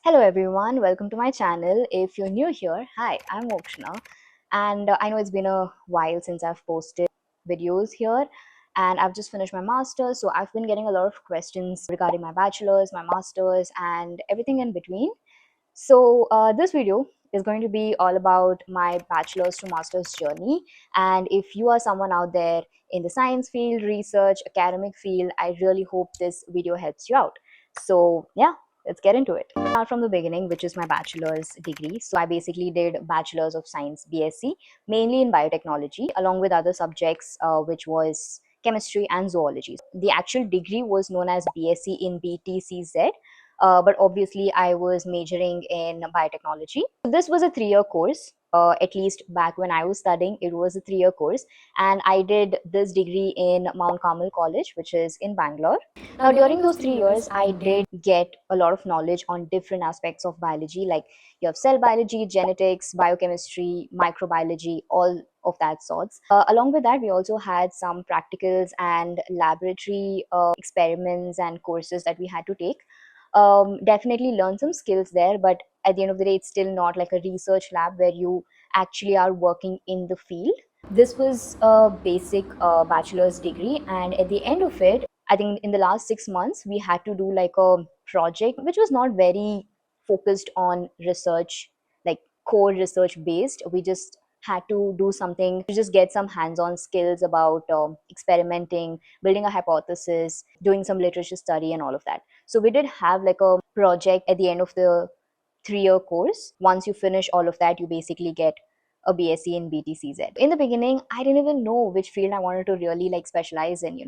Hello everyone, welcome to my channel. If you're new here, hi, I'm Mokshana, and I know it's been a while since I've posted videos here, and I've just finished my master's, so I've been getting a lot of questions regarding my bachelor's, my master's, and everything in between. So this video is going to be all about my bachelor's to master's journey, and if you are someone out there in the science field, research, academic field, I really hope this video helps you out. So yeah, let's get into it. Start from the beginning, which is my bachelor's degree. So I basically did bachelor's of science BSc, mainly in biotechnology, along with other subjects, which was chemistry and zoology. The actual degree was known as BSc in BTCZ, but obviously I was majoring in biotechnology. This was a 3-year course. At least back when I was studying, it was a 3-year course, and I did this degree in Mount Carmel College, which is in Bangalore. Now, during those 3 years, I did get a lot of knowledge on different aspects of biology, like you have cell biology, genetics, biochemistry, microbiology, all of that sorts. Along with that, we also had some practicals and laboratory experiments and courses that we had to take. Definitely learn some skills there, but at the end of the day, it's still not like a research lab where you actually are working in the field. This was a basic bachelor's degree, and at the end of it, I think in the last 6 months, we had to do like a project which was not very focused on research, like core research based. We just had to do something to just get some hands-on skills about experimenting, building a hypothesis, doing some literature study, and all of that. So we did have like a project at the end of the 3-year course. Once you finish all of that, you basically get a BSc in BTCZ. In the beginning, I didn't even know which field I wanted to really like specialize in,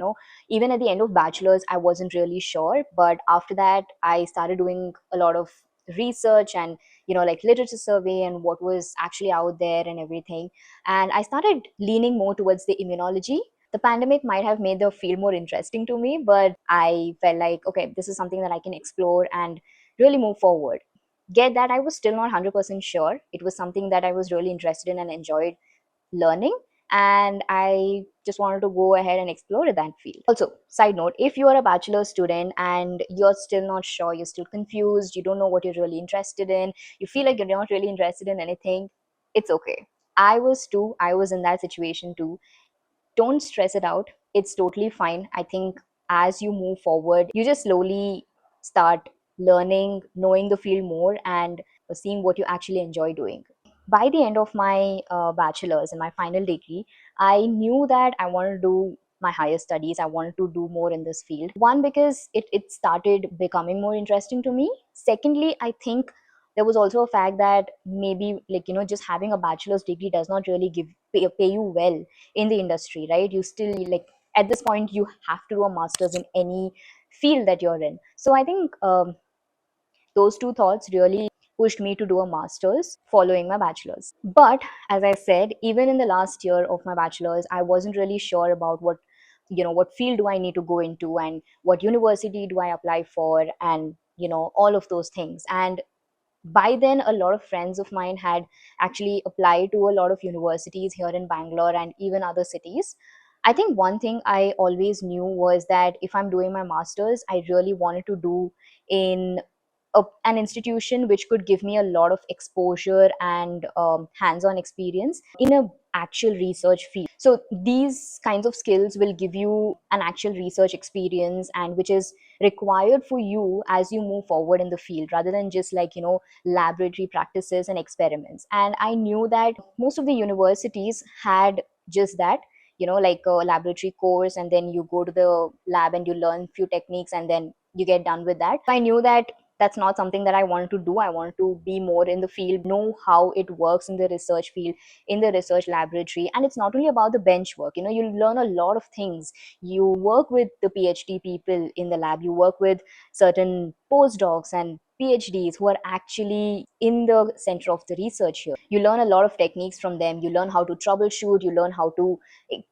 Even at the end of bachelor's, I wasn't really sure, but after that, I started doing a lot of research and like literature survey and what was actually out there and everything. And I started leaning more towards the immunology. The pandemic might have made the field more interesting to me, but I felt like, okay, this is something that I can explore and really move forward. Get that, I was still not 100% sure. It was something that I was really interested in and enjoyed learning, and I just wanted to go ahead and explore that field. Also, side note, if you are a bachelor student and you're still not sure, you're still confused, you don't know what you're really interested in, you feel like you're not really interested in anything, it's okay. I was in that situation too. Don't stress it out, it's totally fine. I think as you move forward, you just slowly start learning, knowing the field more, and seeing what you actually enjoy doing. By the end of my bachelor's and my final degree, I knew that I wanted to do my higher studies. I wanted to do more in this field. One, because it started becoming more interesting to me. Secondly, I think there was also a fact that maybe, like, just having a bachelor's degree does not really pay you well in the industry, right? You still, like, at this point you have to do a master's in any field that you're in. So I think those two thoughts really pushed me to do a master's following my bachelor's. But as I said, even in the last year of my bachelor's, I wasn't really sure about what field do I need to go into, and what university do I apply for, and all of those things. And by then, a lot of friends of mine had actually applied to a lot of universities here in Bangalore and even other cities. I think one thing I always knew was that if I'm doing my master's, I really wanted to do in an institution which could give me a lot of exposure and hands-on experience in a actual research field. So these kinds of skills will give you an actual research experience, and which is required for you as you move forward in the field, rather than just like laboratory practices and experiments. And I knew that most of the universities had just that, like a laboratory course, and then you go to the lab and you learn few techniques, and then you get done with that. I knew that that's not something that I wanted to do. I wanted to be more in the field, know how it works in the research field, in the research laboratory. And it's not only about the bench work, you learn a lot of things. You work with the PhD people in the lab, you work with certain postdocs and PhDs who are actually in the center of the research here. You learn a lot of techniques from them. You learn how to troubleshoot, you learn how to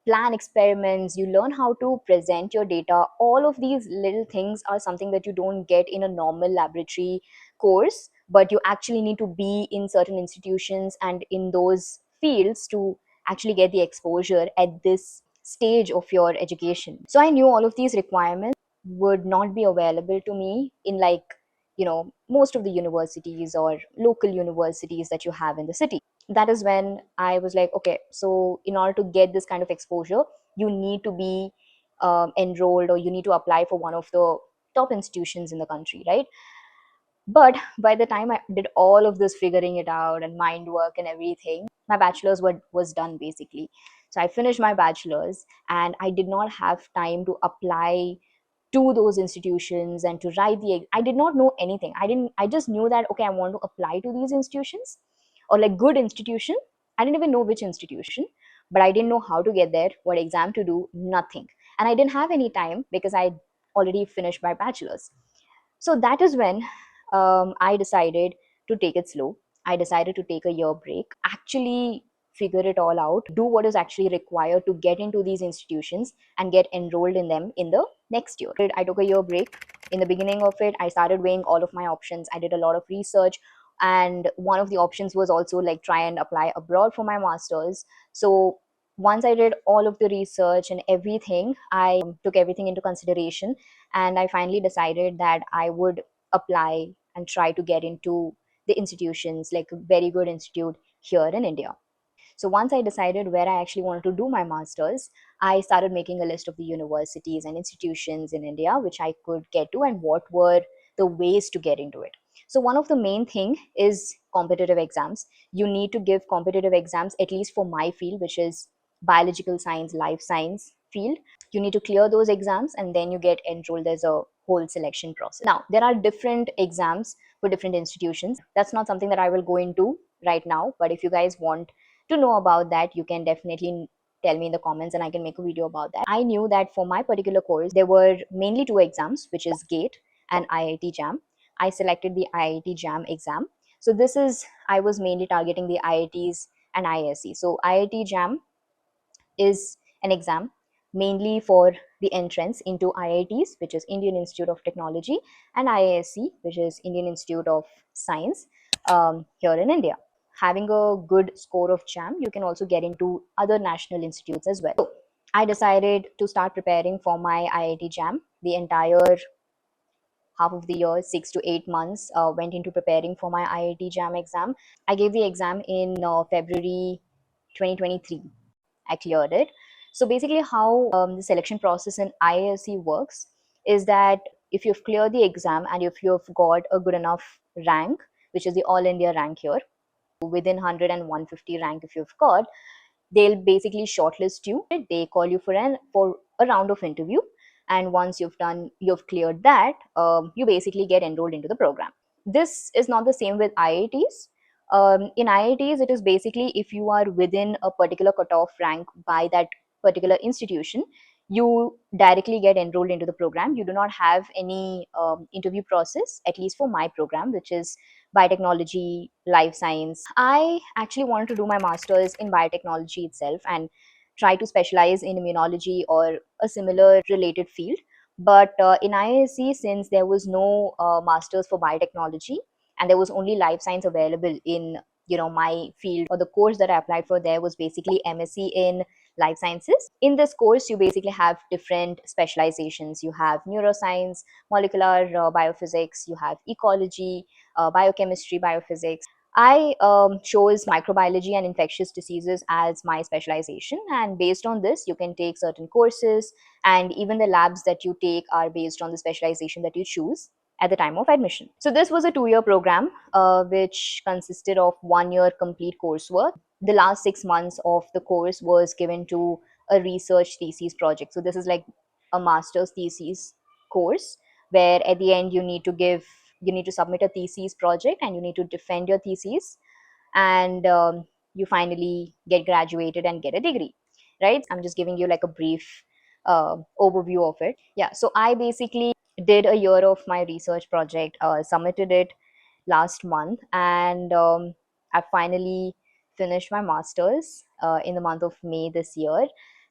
plan experiments, you learn how to present your data. All of these little things are something that you don't get in a normal laboratory course, but you actually need to be in certain institutions and in those fields to actually get the exposure at this stage of your education. So I knew all of these requirements would not be available to me in like most of the universities or local universities that you have in the city. That is when I was like, okay, so in order to get this kind of exposure, you need to be enrolled, or you need to apply for one of the top institutions in the country, right? But by the time I did all of this figuring it out and mind work and everything, my bachelor's was done basically. So I finished my bachelor's, and I did not have time to apply to those institutions and to write I did not know anything. I just knew that, okay, I want to apply to these institutions, or like good institution. I didn't even know which institution, but I didn't know how to get there, what exam to do, nothing. And I didn't have any time because I already finished my bachelor's. So that is when I decided to take it slow. I decided to take a year break, actually figure it all out, do what is actually required to get into these institutions and get enrolled in them in the next year. I took a year break. In the beginning of it, I started weighing all of my options. I did a lot of research, and one of the options was also like try and apply abroad for my master's. So once I did all of the research and everything, I took everything into consideration, and I finally decided that I would apply and try to get into the institutions, like a very good institute here in India. So once I decided where I actually wanted to do my master's, I started making a list of the universities and institutions in India which I could get to and what were the ways to get into it. So one of the main thing is competitive exams. You need to give competitive exams, at least for my field, which is biological science, life science field. You need to clear those exams and then you get enrolled. There's a whole selection process. Now, there are different exams for different institutions. That's not something that I will go into right now, but if you guys want to know about that, you can definitely tell me in the comments and I can make a video about that. I knew that for my particular course, there were mainly two exams, which is GATE and IIT JAM. I selected the IIT JAM exam. So this is, I was mainly targeting the IITs and IISc. So IIT JAM is an exam mainly for the entrance into IITs, which is Indian Institute of Technology, and IISc, which is Indian Institute of Science, here in India. Having a good score of JAM, you can also get into other national institutes as well. So I decided to start preparing for my IIT JAM. The entire half of the year, 6 to 8 months, went into preparing for my IIT JAM exam. I gave the exam in February 2023. I cleared it. So basically, how the selection process in IISc works is that if you've cleared the exam and if you've got a good enough rank, which is the All India rank here, within 100 and 150 rank, if you've got, they'll basically shortlist you. They call you for a round of interview, and once you've cleared that, you basically get enrolled into the program. This is not the same with IITs. In IITs, it is basically if you are within a particular cutoff rank by that particular institution, you directly get enrolled into the program. You do not have any interview process, at least for my program, which is biotechnology, life science. I actually wanted to do my master's in biotechnology itself and try to specialize in immunology or a similar related field. But in IISc, since there was no master's for biotechnology and there was only life science available in my field, or the course that I applied for there was basically MSc in life sciences. In this course, you basically have different specializations. You have neuroscience, molecular biophysics, you have ecology, biochemistry, biophysics. I chose microbiology and infectious diseases as my specialization, and based on this, you can take certain courses, and even the labs that you take are based on the specialization that you choose at the time of admission. So this was a 2-year program, which consisted of 1 year complete coursework. The last 6 months of the course was given to a research thesis project. So this is like a master's thesis course where at the end you need to submit a thesis project and you need to defend your thesis, and you finally get graduated and get a degree, right? I'm just giving you like a brief overview of it. Yeah, so I basically did a year of my research project, submitted it last month, and I finally finished my master's in the month of May this year,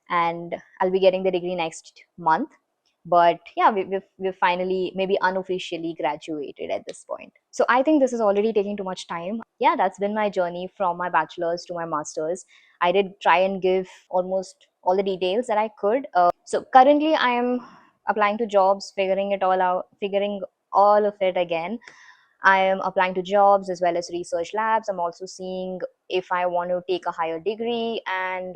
and I'll be getting the degree next month. But yeah, we've finally, maybe unofficially, graduated at this point. So I think this is already taking too much time. Yeah, that's been my journey from my bachelor's to my master's. I did try and give almost all the details that I could. So currently I am applying to jobs, figuring all of it again. I am applying to jobs as well as research labs. I'm also seeing if I want to take a higher degree, and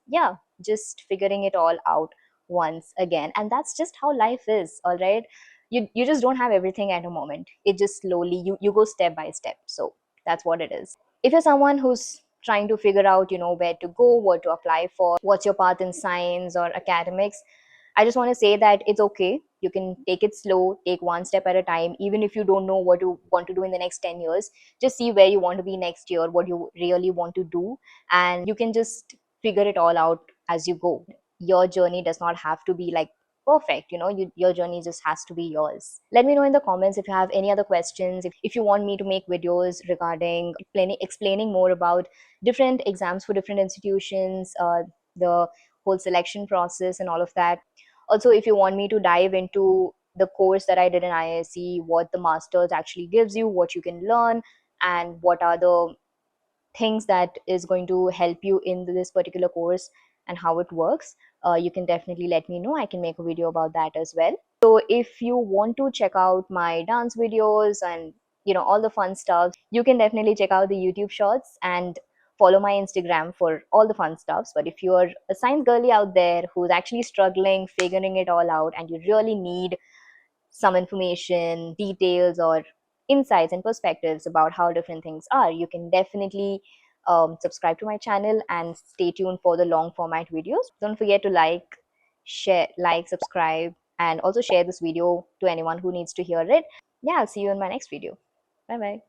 yeah, just figuring it all out once again. And that's just how life is, all right? You just don't have everything at a moment. It just slowly, you go step by step. So that's what it is. If you're someone who's trying to figure out, where to go, what to apply for, what's your path in science or academics, I just want to say that it's okay. You can take it slow, take one step at a time. Even if you don't know what you want to do in the next 10 years, just see where you want to be next year, what you really want to do, and you can just figure it all out as you go. Your journey does not have to be like perfect, your journey just has to be yours. Let me know in the comments if you have any other questions, if you want me to make videos regarding explaining more about different exams for different institutions, the whole selection process and all of that. Also, if you want me to dive into the course that I did in IISc, what the masters actually gives you, what you can learn, and what are the things that is going to help you in this particular course and how it works, you can definitely let me know. I can make a video about that as well. So if you want to check out my dance videos and all the fun stuff, you can definitely check out the YouTube shorts and follow my Instagram for all the fun stuffs. But if you're a science girly out there who's actually struggling figuring it all out, and you really need some information, details, or insights and perspectives about how different things are, you can definitely subscribe to my channel and stay tuned for the long format videos. Don't forget to subscribe, and also share this video to anyone who needs to hear it. Yeah, I'll see you in my next video. Bye bye.